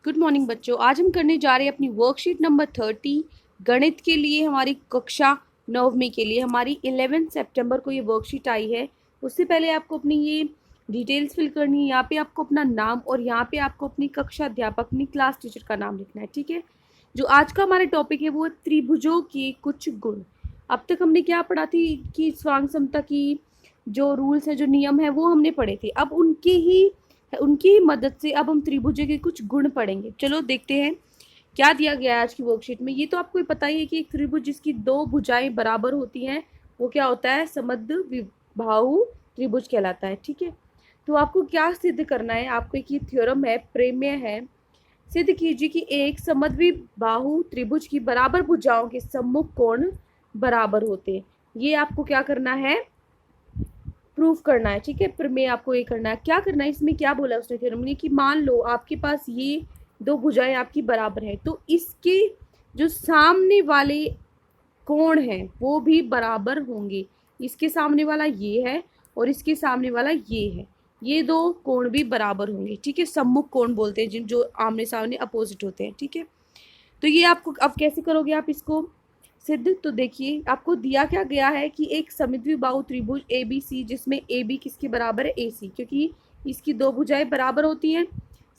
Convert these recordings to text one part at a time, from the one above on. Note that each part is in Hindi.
गुड मॉर्निंग बच्चों। आज हम करने जा रहे हैं अपनी वर्कशीट नंबर 30 गणित के लिए। हमारी कक्षा 9वीं के लिए हमारी 11 सितंबर को ये वर्कशीट आई है। उससे पहले आपको अपनी ये डिटेल्स फिल करनी है। यहाँ पे आपको अपना नाम और यहाँ पे आपको अपनी कक्षा अध्यापक, अपनी क्लास टीचर का नाम लिखना है, ठीक है। जो आज का हमारा टॉपिक है वो त्रिभुजों के कुछ गुण। अब तक हमने क्या पढ़ा थी कि स्वांग समता की जो रूल्स है, जो नियम है, वो हमने पढ़े थे। अब उनकी ही मदद से अब हम त्रिभुज के कुछ गुण पढ़ेंगे। चलो देखते हैं क्या दिया गया है आज की वर्कशीट में। ये तो आपको पता ही है कि एक त्रिभुज जिसकी दो भुजाएं बराबर होती हैं वो क्या होता है, समद्विबाहु त्रिभुज कहलाता है, ठीक है। तो आपको क्या सिद्ध करना है, आपको एक ये थ्योरम है, प्रमेय है। सिद्ध कीजिए कि एक समद्विबाहु त्रिभुज की बराबर भुजाओं के सम्मुख कोण बराबर होते हैं। ये आपको क्या करना है, प्रूफ करना है, ठीक है। प्रमेय आपको ये करना है। क्या करना है, इसमें क्या बोला उसने थ्योरम में कि मान लो आपके पास ये दो भुजाएं आपकी बराबर है, तो इसके जो सामने वाले कोण हैं वो भी बराबर होंगे। इसके सामने वाला ये है और इसके सामने वाला ये है, ये दो कोण भी बराबर होंगे, ठीक है। सम्मुख कोण बोलते हैं जिन जो आमने सामने अपोजिट होते हैं, ठीक है। तो ये आपको अब कैसे करोगे आप इसको सिद्ध। तो देखिए आपको दिया क्या गया है कि एक समद्विबाहु त्रिभुज ए बी सी, जिसमें ए बी किसके बराबर है, ए सी, क्योंकि इसकी दो भुजाएं बराबर होती हैं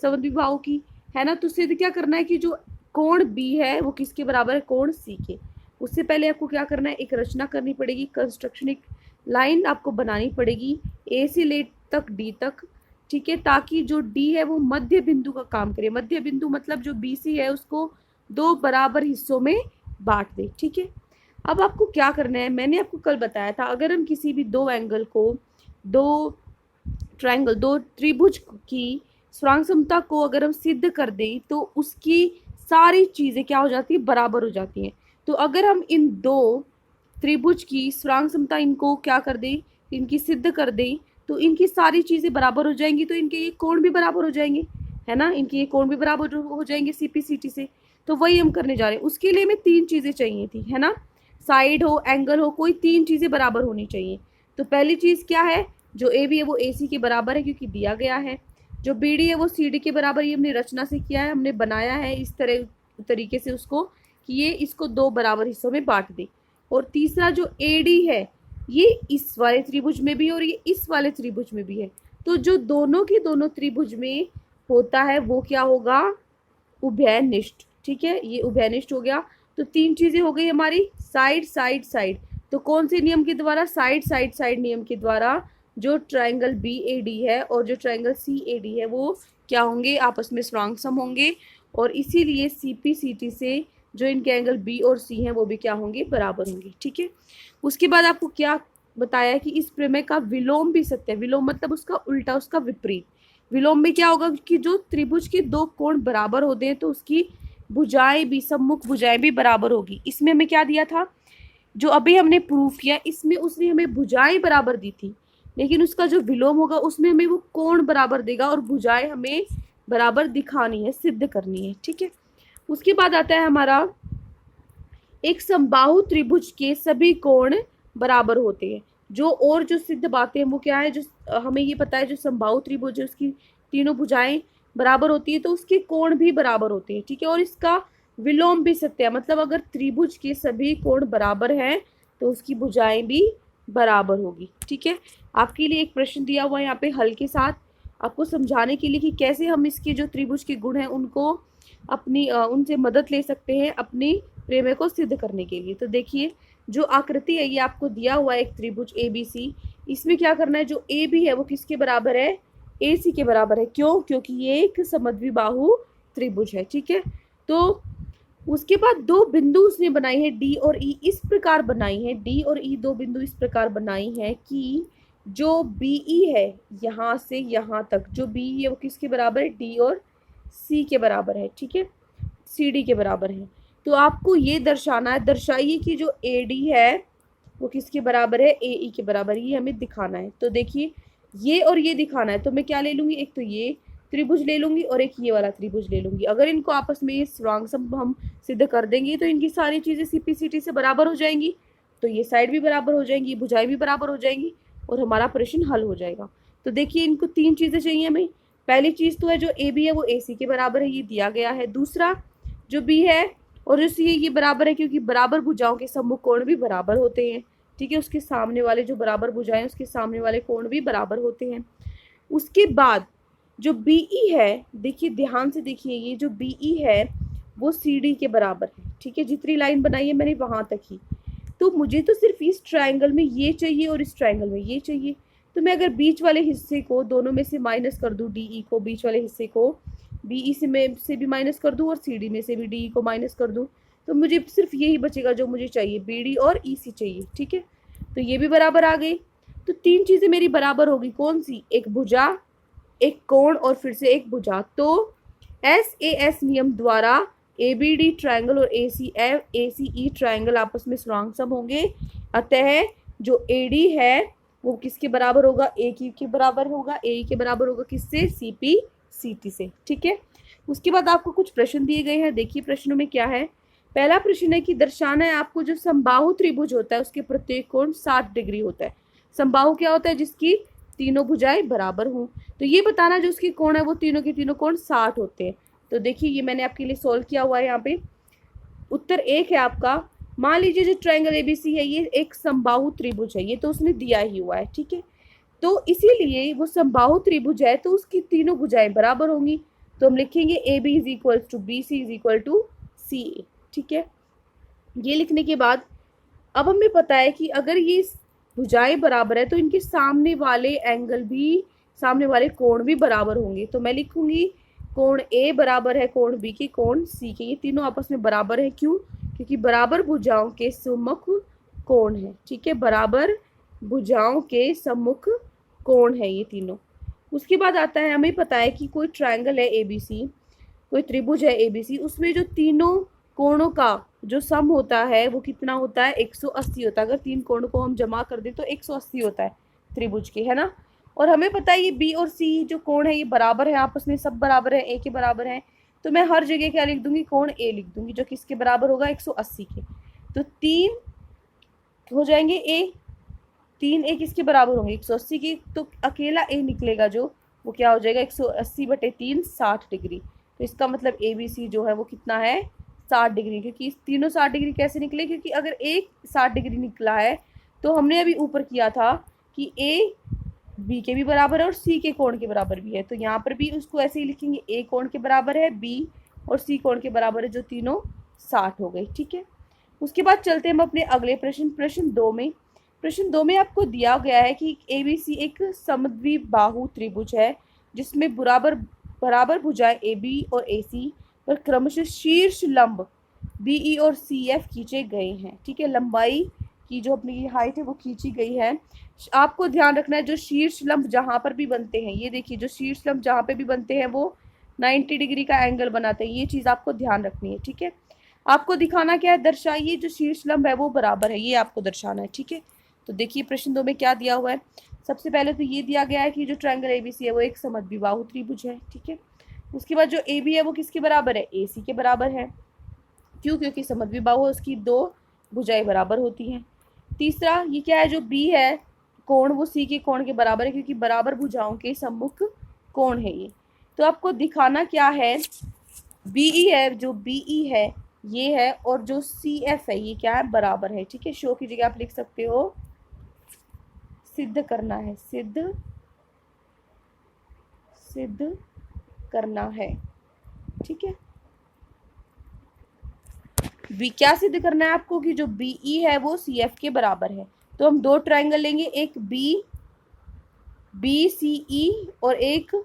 समद्विबाहु की, है ना। तो सिद्ध क्या करना है कि जो कोण बी है वो किसके बराबर है, कोण सी के। उससे पहले आपको क्या करना है, एक रचना करनी पड़ेगी, कंस्ट्रक्शन, एक लाइन आपको बनानी पड़ेगी ए से ले तक डी तक, ठीक है, ताकि जो डी है वो मध्य बिंदु का काम करे। मध्य बिंदु मतलब जो बी सी है उसको दो बराबर हिस्सों में बांट दे, ठीक है। अब आपको क्या करना है, मैंने आपको कल बताया था, अगर हम किसी भी दो एंगल को, दो त्रिभुज की स्वांग समता को अगर हम सिद्ध कर दें तो उसकी सारी चीजें क्या हो जाती है, बराबर हो जाती हैं। तो अगर हम इन दो त्रिभुज की स्वांग समता इनको क्या कर दें, इनकी सिद्ध कर दें, तो इनकी सारी चीजें बराबर हो जाएंगी। तो इनके ये कोण भी बराबर हो जाएंगे, है ना, इनके ये कोण भी बराबर हो जाएंगे सीपीसीटी से। तो वही हम करने जा रहे हैं। उसके लिए हमें तीन चीजें चाहिए थी, है ना, साइड हो, एंगल हो, कोई तीन चीजें बराबर होनी चाहिए। तो पहली चीज क्या है, जो ए बी है वो ए सी के बराबर है क्योंकि दिया गया है। जो बी डी है वो सी डी के बराबर, ये हमने रचना से किया है, हमने बनाया है इस तरीके से उसको कि ये इसको दो बराबर हिस्सों में बांट दे। और तीसरा जो ए डी है ये इस वाले त्रिभुज में भी और ये इस वाले त्रिभुज में भी है। तो जो दोनों के दोनों त्रिभुज में होता है वो क्या होगा, उभयनिष्ठ, ठीक है, ये उभयनिष्ठ हो गया। तो तीन चीजें हो गई हमारी, साइड साइड साइड। तो कौन से नियम के द्वारा, साइड साइड साइड नियम के द्वारा जो ट्रायंगल बी ए डी है और जो ट्रायंगल सी ए डी है वो क्या होंगे, आपस में स्वांग सम होंगे। और इसीलिए सी पी सी टी से जो इनके एंगल बी और सी हैं वो भी क्या होंगे, बराबर होंगे, ठीक है। उसके बाद आपको क्या बताया कि इस प्रमेय का विलोम भी सत्य है। विलोम मतलब उसका उल्टा, उसका विपरीत। विलोम में क्या होगा कि जो त्रिभुज के दो कोण बराबर होते हैं तो उसकी भुजाएं भी, सम्मुख भुजाएं भी बराबर होगी। इसमें हमें क्या दिया था, जो अभी हमने प्रूफ किया, इसमें उसने हमें भुजाएं बराबर दी थी, लेकिन उसका जो विलोम होगा उसमें हमें वो कोण बराबर देगा और भुजाएं हमें बराबर दिखानी है, सिद्ध करनी है, ठीक है। उसके बाद आता है हमारा एक समबाहु त्रिभुज के सभी कोण बराबर होते हैं। जो सिद्ध बातें हैं वो क्या है, जो हमें ये पता है जो समबाहु त्रिभुज है उसकी तीनों भुजाएं बराबर होती है तो उसके कोण भी बराबर होते हैं, ठीक है। और इसका विलोम भी सत्य है, मतलब अगर त्रिभुज के सभी कोण बराबर हैं तो उसकी भुजाएं भी बराबर होगी, ठीक है। आपके लिए एक प्रश्न दिया हुआ है यहाँ पे हल के साथ, आपको समझाने के लिए कि कैसे हम इसके जो त्रिभुज के गुण हैं उनको अपनी उनसे मदद ले सकते हैं अपनी प्रमेय को सिद्ध करने के लिए। तो देखिए जो आकृति है ये आपको दिया हुआ है एक त्रिभुज ए बी सी। इसमें क्या करना है, जो ए बी है वो किसके बराबर है, ए सी के बराबर है। क्यों, क्योंकि ये एक समद्विबाहु त्रिभुज है, ठीक है। तो उसके बाद दो बिंदु उसने बनाई है डी और ई, इस प्रकार बनाई है, डी और ई दो बिंदु इस प्रकार बनाई है कि जो बी ई है यहाँ से यहाँ तक, जो बी है वो किसके बराबर है, डी और सी के बराबर है, ठीक है, सी डी के बराबर है। तो आपको ये दर्शाना है, दर्शाइए कि जो ए डी है वो किसके बराबर है, ए ई के बराबर, ये हमें दिखाना है। तो देखिए ये और ये दिखाना है, तो मैं क्या ले लूँगी, एक तो ये त्रिभुज ले लूँगी और एक ये वाला त्रिभुज ले लूँगी। अगर इनको आपस में स्वांग सम हम सिद्ध कर देंगे तो इनकी सारी चीज़ें सीपीसीटी से बराबर हो जाएंगी, तो ये साइड भी बराबर हो जाएंगी, भुजाएं भी बराबर हो जाएंगी और हमारा प्रश्न हल हो जाएगा। तो देखिए इनको तीन चीज़ें चाहिए हमें, पहली चीज तो है जो ए बी है वो ए सी के बराबर है, ये दिया गया है। दूसरा जो बी है और जो सी है ये बराबर है, क्योंकि बराबर भुजाओं के सम्मुख कोण भी बराबर होते हैं। ठीक है, उसके सामने वाले जो बराबर भुजाएं उसके सामने वाले कोण भी बराबर होते हैं। उसके बाद जो बीई है, देखिए ध्यान से देखिए, ये जो बीई है वो सी डी के बराबर है। ठीक है, जितनी लाइन बनाई है मैंने वहां तक ही। तो मुझे तो सिर्फ इस ट्रायंगल में ये चाहिए और इस ट्रायंगल में ये चाहिए। तो मैं अगर बीच वाले हिस्से को दोनों में से माइनस कर दूं, डीई को, बीच वाले हिस्से को बीई से भी माइनस कर दूं और सीडी में से भी डीई को माइनस कर दूं, तो मुझे सिर्फ यही बचेगा जो मुझे चाहिए, बीडी और ईसी चाहिए। ठीक है, तो ये भी बराबर आ गई। तो तीन चीजें मेरी बराबर होगी, कौन सी? एक भुजा, एक कोण और फिर से एक भुजा। तो एस नियम द्वारा ए बी डी ट्राइंगल और ए सी ई ट्राइंगल आपस में सम होंगे। अतः जो ए डी है वो किसके बराबर होगा? ए की के बराबर होगा। ए के बराबर होगा किससे? सी पी सी टी से। ठीक है, उसके बाद आपको कुछ प्रश्न दिए गए हैं। देखिए प्रश्नों में क्या है। पहला प्रश्न है कि दर्शाना है आपको जो समबाहु त्रिभुज होता है उसके प्रत्येक कोण 60 डिग्री होता है। समबाहु क्या होता है? जिसकी तीनों भुजाएं बराबर हों। तो ये बताना जो उसके कोण है वो तीनों के तीनों कोण 60 होते हैं। तो देखिए ये मैंने आपके लिए सॉल्व किया हुआ है। यहाँ पे उत्तर एक है आपका। मान लीजिए जो ट्रायंगल एबीसी है ये एक समबाहु त्रिभुज है, ये तो उसने दिया ही हुआ है। ठीक है, तो इसीलिए वो समबाहु त्रिभुज है तो उसकी तीनों भुजाएं बराबर होंगी। तो हम लिखेंगे A B is equal to B C is equal to C A. ठीक है, ये लिखने के बाद अब हमें पता है कि अगर ये भुजाएं बराबर है तो इनके सामने वाले एंगल भी, सामने वाले कोण भी बराबर होंगे। तो मैं लिखूंगी कोण ए बराबर है कोण बी के कोण सी के। ये तीनों आपस में बराबर है, क्यों? क्योंकि बराबर भुजाओं के सम्मुख कोण है। ठीक है, बराबर भुजाओं के सम्मुख कोण है ये तीनों। उसके बाद आता है, हमें पता है कि कोई ट्रायंगल है एबीसी, कोई त्रिभुज है एबीसी, उसमें जो तीनों कोणों का जो सम होता है वो कितना होता है? 180 होता है। अगर तीन कोणों को हम जमा कर दें तो 180 होता है त्रिभुज के, है ना। और हमें पता है ये बी और सी जो कोण है ये बराबर है, आपस में सब बराबर है, ए के बराबर है। तो मैं हर जगह क्या लिख दूंगी? कोण ए लिख दूंगी, जो किसके बराबर होगा? 180 के। तो 3 हो जाएंगे ए, 3 ए किसके बराबर होंगे? 180 की। तो अकेला ए निकलेगा जो, वो क्या हो जाएगा? 180/3 60 डिग्री। तो इसका मतलब ए बी सी जो है वो कितना है? 60 डिग्री। क्योंकि तीनों 60 डिग्री कैसे निकले? क्योंकि अगर एक 60 डिग्री निकला है तो हमने अभी ऊपर किया था कि ए बी के भी बराबर है और सी के कोण के बराबर भी है। तो यहाँ पर भी उसको ऐसे ही लिखेंगे, ए कोण के बराबर है, बी और सी कोण के बराबर है, जो तीनों 60 हो गई। ठीक है, उसके बाद चलते हैं हम अपने अगले प्रश्न, प्रश्न 2 में। प्रश्न 2 में आपको दिया गया है कि एबीसी एक समद्विबाहु त्रिभुज है जिसमें बराबर भुजाएं ए बी और ए सी पर क्रमशः शीर्ष लंब बीई और सी एफ खींचे गए हैं। ठीक है, लंबाई की जो अपनी हाइट है वो खींची गई है। आपको ध्यान रखना है जो शीर्ष लंब जहां पर भी बनते हैं, ये देखिए जो शीर्ष लंब जहां पे भी बनते हैं वो 90 डिग्री का एंगल बनाते हैं। ये चीज आपको ध्यान रखनी है। ठीक है, आपको दिखाना क्या है? दर्शाइए जो शीर्ष लंब है वो बराबर है, ये आपको दर्शाना है। ठीक है, तो देखिए प्रश्न 2 में क्या दिया हुआ है। सबसे पहले तो ये दिया गया है कि जो ट्रायंगल एबीसी है वो एक समद्विबाहु त्रिभुज है। ठीक है, उसके बाद जो ए बी है वो किसके बराबर है? ए सी के बराबर है। क्यों? क्योंकि समद्विबाहु है, उसकी दो भुजाएं बराबर होती हैं। तीसरा ये क्या है? जो बी है कोण वो सी के कोण के बराबर है, क्योंकि बराबर भुजाओं के सम्मुख कोण है ये। तो आपको दिखाना क्या है? बीई है, जो बीई है ये है, और जो सी एफ है ये क्या है? बराबर है। ठीक है, शो की जगह आप लिख सकते हो सिद्ध करना है, सिद्ध करना है। ठीक है, बी क्या सिद्ध करना है आपको? कि जो बीई है वो सी एफ के बराबर है। तो हम दो ट्रायंगल लेंगे, एक बी सी ई और एक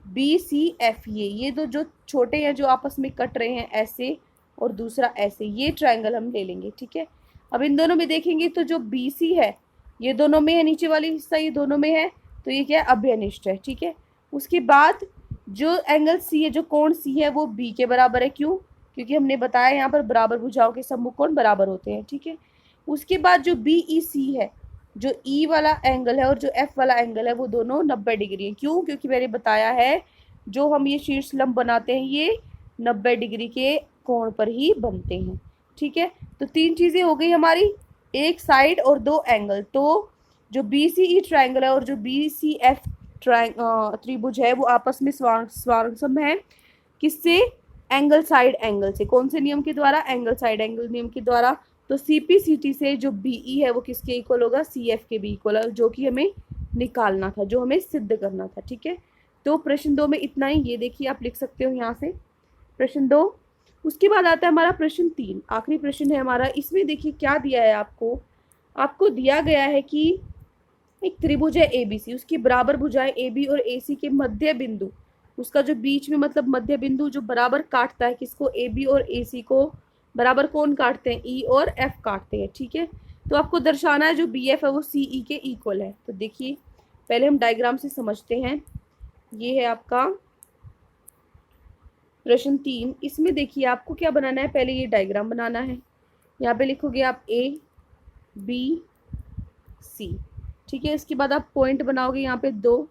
बी सी एफ। ये दो जो छोटे हैं जो आपस में कट रहे हैं ऐसे, और दूसरा ऐसे, ये ट्रायंगल हम ले लेंगे। ठीक है, अब इन दोनों में देखेंगे तो जो बी सी है ये दोनों में है, नीचे वाली हिस्सा ये दोनों में है, तो ये क्या है? अभ्यनिष्ठ है। ठीक है, उसके बाद जो एंगल सी है, जो कोण सी है वो बी के बराबर है। क्यों? क्योंकि हमने बताया यहाँ पर बराबर भुजाओं के सम्मुख कोण बराबर होते हैं। ठीक है, उसके बाद जो बी ई सी है, जो ई वाला एंगल है और जो एफ वाला एंगल है वो दोनों 90 डिग्री है। क्यों? क्योंकि मैंने बताया है जो हम ये शीर्ष लंब बनाते हैं ये 90 डिग्री के कोण पर ही बनते हैं। ठीक है, तो तीन चीज़ें हो गई हमारी, एक साइड और दो एंगल। तो जो बी सी ई ट्राइंगल है और जो बी सी एफ त्रिभुज है वो आपस में स्वांगसम है। किससे? एंगल साइड एंगल से। कौन से नियम के द्वारा? एंगल साइड एंगल नियम के द्वारा। तो CPCT से जो BE है वो किसके इक्वल होगा? CF के भी इक्वल है, जो कि हमें निकालना था, जो हमें सिद्ध करना था। ठीक है, तो प्रश्न 2 में इतना ही। ये देखिए आप लिख सकते हो यहाँ से प्रश्न 2। उसके बाद आता है हमारा प्रश्न 3, आखिरी प्रश्न है हमारा। इसमें देखिए क्या दिया है आपको दिया गया है कि एक त्रिभुज है ABC, उसकी बराबर भुजाएं AB और AC के मध्य बिंदु, उसका जो बीच में मतलब मध्य बिंदु जो बराबर काटता है किसको? AB और AC को बराबर कौन काटते हैं? E और F काटते हैं। ठीक है, तो आपको दर्शाना है जो BF है वो CE के इक्वल है। तो देखिए पहले हम डायग्राम से समझते हैं। ये है आपका प्रश्न 3। इसमें देखिए आपको क्या बनाना है? पहले ये डायग्राम बनाना है। यहाँ पे लिखोगे आप ABC। ठीक है, इसके बाद आप पॉइंट बनाओगे यहाँ पे 2,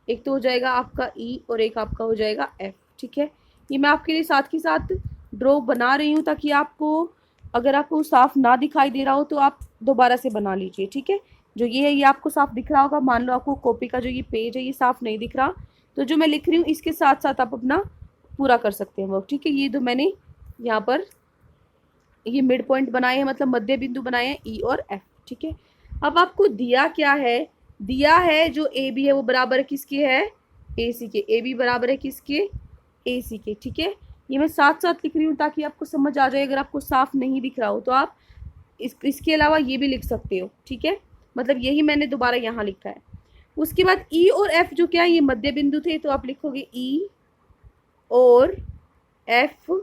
एक तो हो जाएगा आपका E और एक आपका हो जाएगा F। ठीक है, ये मैं आपके लिए साथ के साथ ड्रॉ बना रही हूँ ताकि आपको, अगर आपको साफ ना दिखाई दे रहा हो तो आप दोबारा से बना लीजिए। ठीक है, जो ये है ये आपको साफ दिख रहा होगा। मान लो आपको कॉपी का जो ये पेज है ये साफ नहीं दिख रहा, तो जो मैं लिख रही हूँ इसके साथ साथ आप अपना पूरा कर सकते हैं वर्क। ठीक है, ये तो मैंने यहाँ पर ये मिड पॉइंट बनाए हैं, मतलब मध्य बिंदु बनाए हैं E और F। ठीक है, अब आपको दिया क्या है? दिया है जो AB है वो बराबर है किसके है? AC के। AB बराबर है किसके? AC के। ठीक है, ये मैं साथ साथ लिख रही हूँ ताकि आपको समझ आ जाए। अगर आपको साफ नहीं दिख रहा हो तो आप इसके अलावा ये भी लिख सकते हो। ठीक है, मतलब यही मैंने दोबारा यहाँ लिखा है। उसके बाद E और F जो क्या है? ये मध्य बिंदु थे, तो आप लिखोगे E और F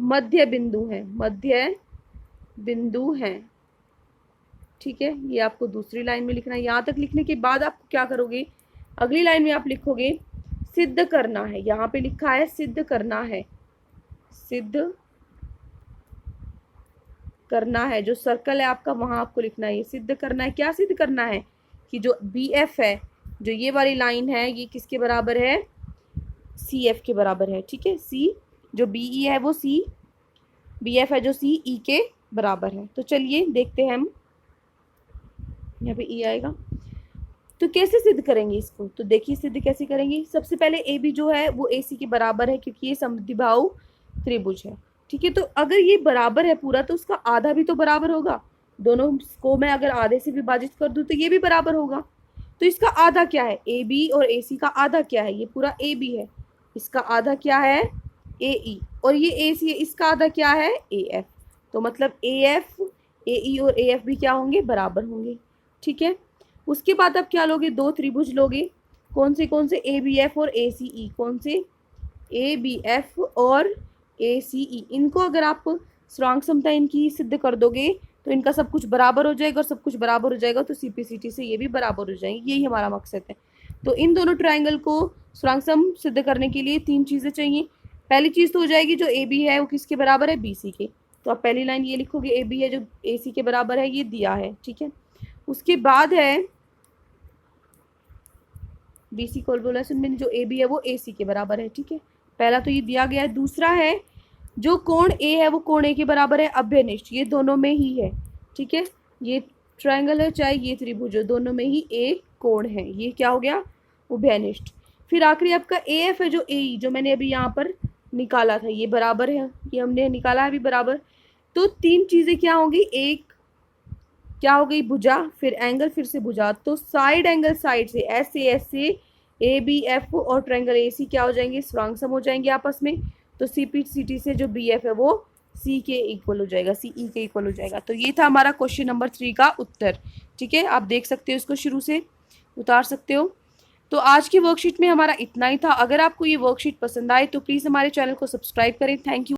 मध्य बिंदु है, मध्य बिंदु है। ठीक है, ये आपको दूसरी लाइन में लिखना है। यहाँ तक लिखने के बाद आप क्या करोगे? अगली लाइन में आप लिखोगे सिद्ध करना है। यहाँ पे लिखा है सिद्ध करना है, सिद्ध करना है। जो सर्कल है आपका वहां आपको लिखना है ये सिद्ध करना है। क्या सिद्ध करना है? कि जो BF है, जो ये वाली लाइन है, ये किसके बराबर है? CF के बराबर है। ठीक है, C जो BE है वो C, BF है जो CE के बराबर है। तो चलिए देखते हैं हम, यहाँ पे E आएगा। तो कैसे सिद्ध करेंगे इसको? तो देखिए सिद्ध कैसे करेंगे। सबसे पहले AB जो है वो AC के बराबर है क्योंकि ये समद्विबाहु त्रिभुज है। ठीक है, तो अगर ये बराबर है पूरा तो उसका आधा भी तो बराबर होगा। दोनों को मैं अगर आधे से विभाजित कर दूं तो ये भी बराबर होगा। तो इसका आधा क्या है? AB और AC का आधा क्या है? ये पूरा AB है, इसका आधा क्या है? AE। और ये AC है, इसका आधा क्या है? AF। तो मतलब AF, AE और AF भी क्या होंगे? बराबर होंगे। ठीक है, उसके बाद आप क्या लोगे? 2 त्रिभुज लोगे। कौन से? ABF और ACE। कौन से? ABF और ACE। इनको अगर आप स्ट्रॉन्ग समता इनकी सिद्ध कर दोगे तो इनका सब कुछ बराबर हो जाएगा, और सब कुछ बराबर हो जाएगा तो CPCT से ये भी बराबर हो जाएंगे। यही हमारा मकसद है। तो इन दोनों ट्रायंगल को स्ट्रॉन्ग सम सिद्ध करने के लिए 3 चीज़ें चाहिए। पहली चीज़ तो हो जाएगी जो AB है वो किसके बराबर है? BC के। तो आप पहली लाइन ये लिखोगे AB है जो AC के बराबर है, ये दिया है। ठीक है, उसके बाद है BC कोलबोलेशन में जो AB है वो AC के बराबर है। ठीक है, पहला तो ये दिया गया है। दूसरा है जो कोण A है वो कोण A के बराबर है अभ्यनिष्ठ, ये दोनों में ही है। ठीक है, ये ट्रायंगल है चाहे ये त्रिभुज है, दोनों में ही एक कोण है, ये क्या हो गया? उभयनिष्ठ। फिर आखिरी आपका AF है जो AE, जो मैंने अभी यहाँ पर निकाला था, ये बराबर है, ये हमने निकाला है अभी बराबर। तो 3 चीज़ें क्या होंगी? एक क्या हो गई? भुजा, फिर एंगल, फिर से भुजा। तो साइड एंगल साइड से ऐसे ABF और ट्रायंगल AC क्या हो जाएंगे? स्ट्रॉन्ग सम हो जाएंगे आपस में। तो CPCT से जो BF है वो C के इक्वल हो जाएगा, CE के इक्वल हो जाएगा। तो ये था हमारा क्वेश्चन नंबर 3 का उत्तर। ठीक है, आप देख सकते हो, इसको शुरू से उतार सकते हो। तो आज की वर्कशीट में हमारा इतना ही था। अगर आपको ये वर्कशीट पसंद आए तो प्लीज़ हमारे चैनल को सब्सक्राइब करें। Thank you.